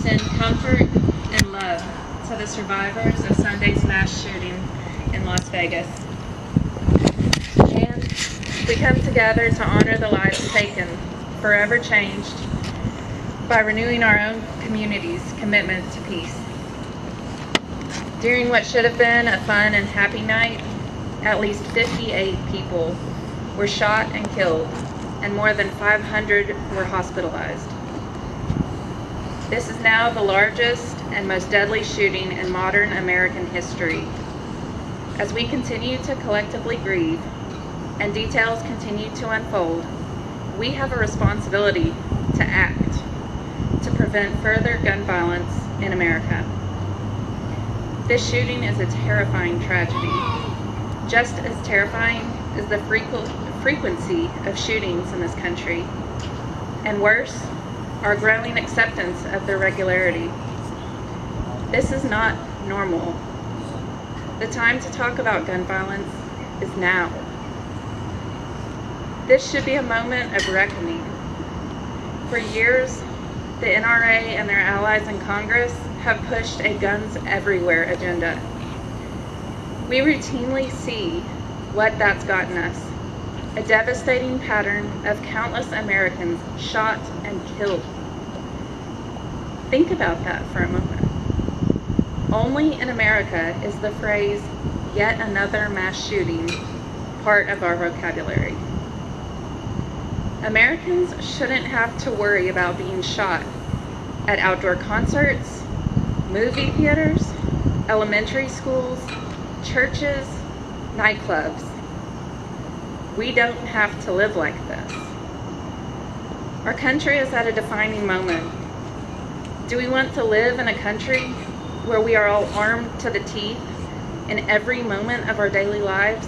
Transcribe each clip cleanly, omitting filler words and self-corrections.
send comfort and love to the survivors of Sunday's mass shooting in Las Vegas. And we come together to honor the lives taken, forever changed, by renewing our own community's commitment to peace. During what should have been a fun and happy night, at least 58 people were shot and killed, and more than 500 were hospitalized. This is now the largest and most deadly shooting in modern American history. As we continue to collectively grieve and details continue to unfold, we have a responsibility to act to prevent further gun violence in America. This shooting is a terrifying tragedy. Just as terrifying is the frequency of shootings in this country, and worse, our growing acceptance of their regularity. This is not normal. The time to talk about gun violence is now. This should be a moment of reckoning. For years, the NRA and their allies in Congress have pushed a guns everywhere agenda. We routinely see what that's gotten us. A devastating pattern of countless Americans shot and killed. Think about that for a moment. Only in America is the phrase, "yet another mass shooting," part of our vocabulary. Americans shouldn't have to worry about being shot at outdoor concerts, movie theaters, elementary schools, churches, nightclubs. We don't have to live like this. Our country is at a defining moment. Do we want to live in a country where we are all armed to the teeth in every moment of our daily lives?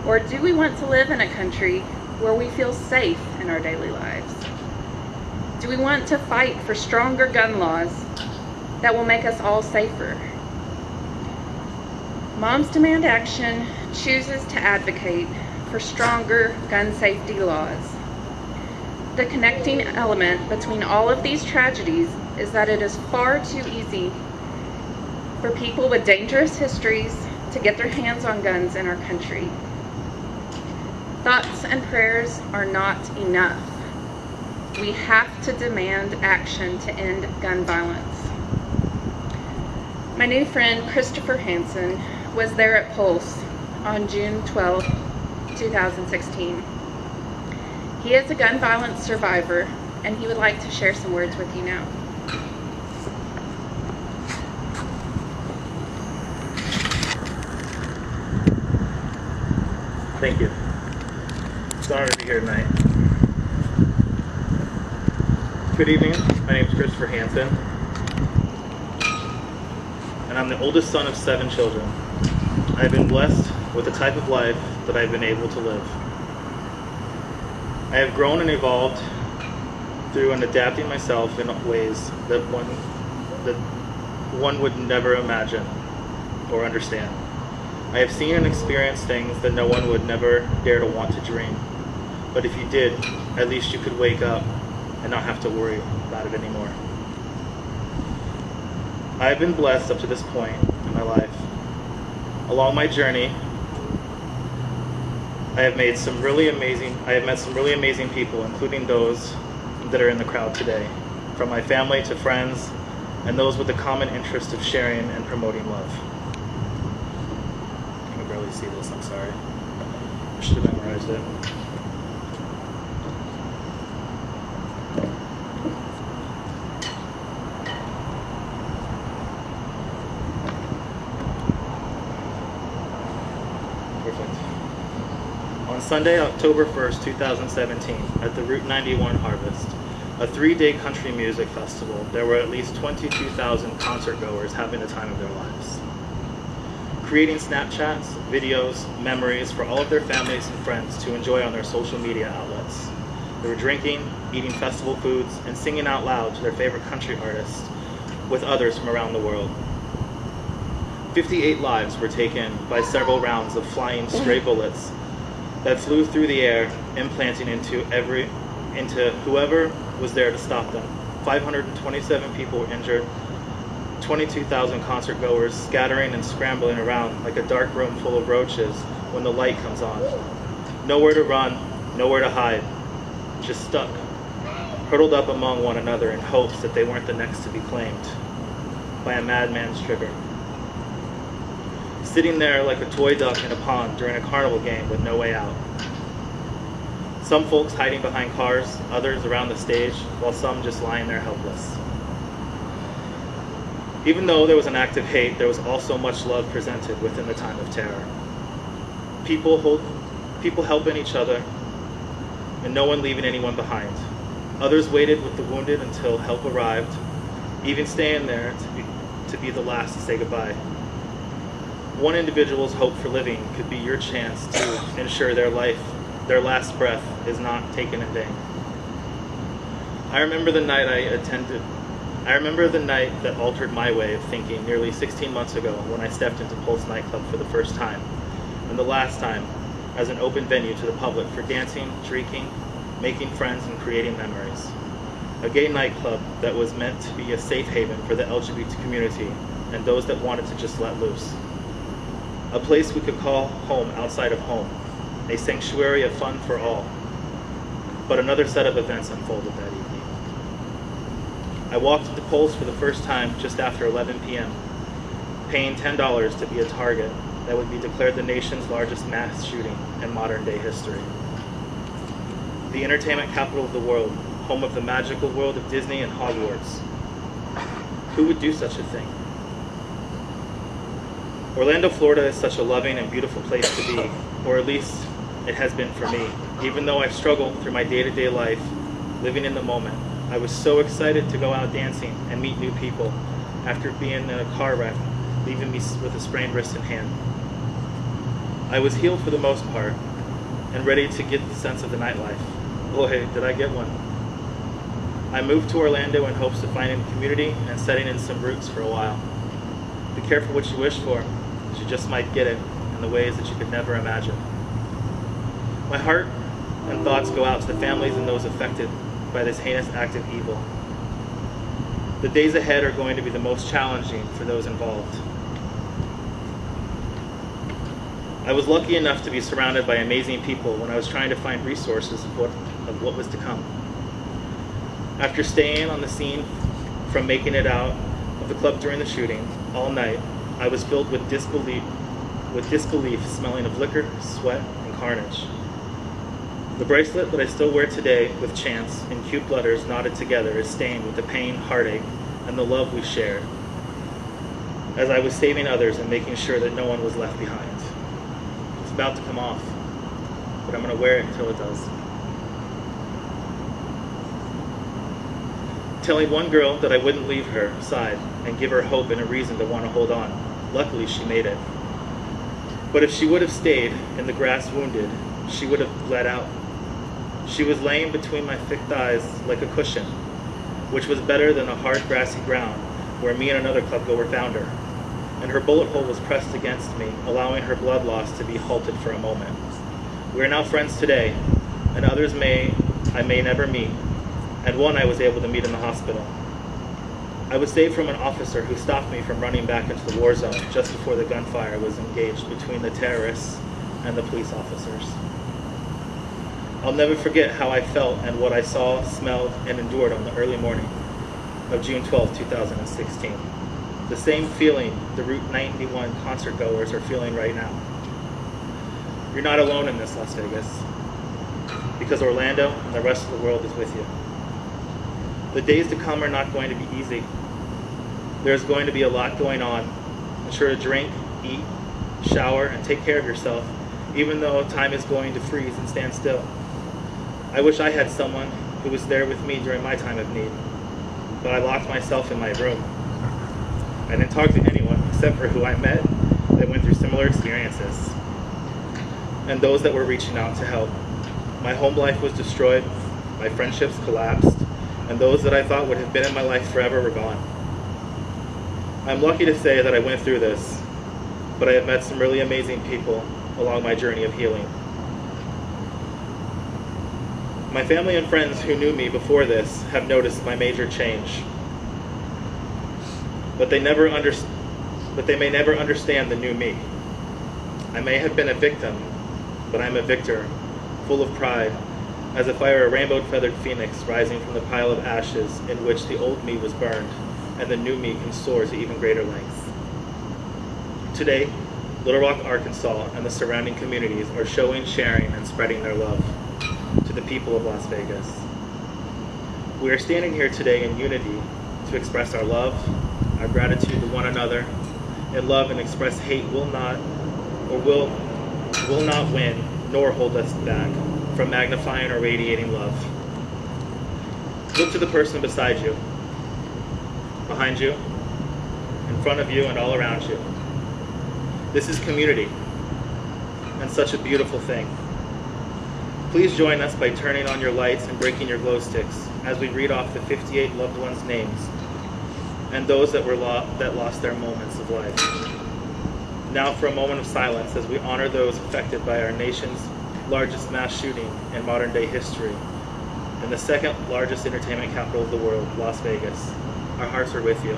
Or do we want to live in a country where we feel safe in our daily lives? Do we want to fight for stronger gun laws that will make us all safer? Moms Demand Action chooses to advocate for stronger gun safety laws. The connecting element between all of these tragedies is that it is far too easy for people with dangerous histories to get their hands on guns in our country. Thoughts and prayers are not enough. We have to demand action to end gun violence. My new friend Christopher Hansen was there at Pulse on June 12, 2016. He is a gun violence survivor, and he would like to share some words with you now. Thank you. It's an honor to be here tonight. Good evening. My name is Christopher Hansen, and I'm the oldest son of 7 children. I have been blessed with the type of life that I've been able to live. I have grown and evolved through and adapting myself in ways that one would never imagine or understand. I have seen and experienced things that no one would never dare to want to dream. But if you did, at least you could wake up and not have to worry about it anymore. I have been blessed up to this point in my life. Along my journey, I have met some really amazing people, including those that are in the crowd today, from my family to friends, and those with the common interest of sharing and promoting love. I can barely see this, I'm sorry. I should have memorized it. On Sunday, October 1st, 2017, at the Route 91 Harvest, a 3-day country music festival, there were at least 22,000 concert goers having the time of their lives. Creating Snapchats, videos, memories for all of their families and friends to enjoy on their social media outlets. They were drinking, eating festival foods, and singing out loud to their favorite country artists with others from around the world. 58 lives were taken by several rounds of flying stray bullets that flew through the air, implanting into whoever was there to stop them. 527 people were injured, 22,000 concert goers scattering and scrambling around like a dark room full of roaches when the light comes on. Nowhere to run, nowhere to hide, just stuck, huddled up among one another in hopes that they weren't the next to be claimed by a madman's trigger. Sitting there like a toy duck in a pond during a carnival game with no way out. Some folks hiding behind cars, others around the stage, while some just lying there helpless. Even though there was an act of hate, there was also much love presented within the time of terror. People helping each other, and no one leaving anyone behind. Others waited with the wounded until help arrived, even staying there to be the last to say goodbye. One individual's hope for living could be your chance to ensure their last breath is not taken in vain. I remember the night that altered my way of thinking nearly 16 months ago when I stepped into Pulse nightclub for the first time, and the last time as an open venue to the public for dancing, drinking, making friends, and creating memories. A gay nightclub that was meant to be a safe haven for the LGBT community and those that wanted to just let loose. A place we could call home outside of home, a sanctuary of fun for all. But another set of events unfolded that evening. I walked into Pulse for the first time just after 11 p.m., paying $10 to be a target that would be declared the nation's largest mass shooting in modern day history. The entertainment capital of the world, home of the magical world of Disney and Hogwarts. Who would do such a thing? Orlando, Florida is such a loving and beautiful place to be, or at least it has been for me. Even though I've struggled through my day-to-day life, living in the moment, I was so excited to go out dancing and meet new people after being in a car wreck, leaving me with a sprained wrist and hand. I was healed for the most part, and ready to get the sense of the nightlife. Boy, did I get one. I moved to Orlando in hopes of finding community and setting in some roots for a while. Be careful what you wish for, as you just might get it in the ways that you could never imagine. My heart and thoughts go out to the families and those affected by this heinous act of evil. The days ahead are going to be the most challenging for those involved. I was lucky enough to be surrounded by amazing people when I was trying to find resources of what was to come. After staying on the scene from making it out of the club during the shooting all night, I was filled with disbelief, smelling of liquor, sweat, and carnage. The bracelet that I still wear today with Chance in cute letters knotted together is stained with the pain, heartache, and the love we shared, as I was saving others and making sure that no one was left behind. It's about to come off, but I'm going to wear it until it does. Telling one girl that I wouldn't leave her side and give her hope and a reason to want to hold on. Luckily, she made it. But if she would have stayed in the grass wounded, she would have bled out. She was laying between my thick thighs like a cushion, which was better than the hard grassy ground where me and another club goer found her. And her bullet hole was pressed against me, allowing her blood loss to be halted for a moment. We are now friends today, and others I may never meet, and one I was able to meet in the hospital. I was saved from an officer who stopped me from running back into the war zone just before the gunfire was engaged between the terrorists and the police officers. I'll never forget how I felt and what I saw, smelled, and endured on the early morning of June 12, 2016. The same feeling the Route 91 concert goers are feeling right now. You're not alone in this, Las Vegas, because Orlando and the rest of the world is with you. The days to come are not going to be easy. There's going to be a lot going on. Ensure to drink, eat, shower, and take care of yourself, even though time is going to freeze and stand still. I wish I had someone who was there with me during my time of need, but I locked myself in my room. I didn't talk to anyone except for who I met that went through similar experiences, and those that were reaching out to help. My home life was destroyed, my friendships collapsed, and those that I thought would have been in my life forever were gone. I'm lucky to say that I went through this, but I have met some really amazing people along my journey of healing. My family and friends who knew me before this have noticed my major change. But they may never understand the new me. I may have been a victim, but I'm a victor, full of pride, as if I were a rainbow-feathered phoenix rising from the pile of ashes in which the old me was burned, and the new me can soar to even greater lengths. Today, Little Rock, Arkansas, and the surrounding communities are showing, sharing, and spreading their love to the people of Las Vegas. We are standing here today in unity to express our love, our gratitude to one another, and love and express hate will not win nor hold us back from magnifying or radiating love. Look to the person beside you, behind you, in front of you, and all around you. This is community, and such a beautiful thing. Please join us by turning on your lights and breaking your glow sticks as we read off the 58 loved ones' names and those that lost their moments of life. Now for a moment of silence as we honor those affected by our nation's largest mass shooting in modern day history, in the second largest entertainment capital of the world, Las Vegas. Our hearts are with you.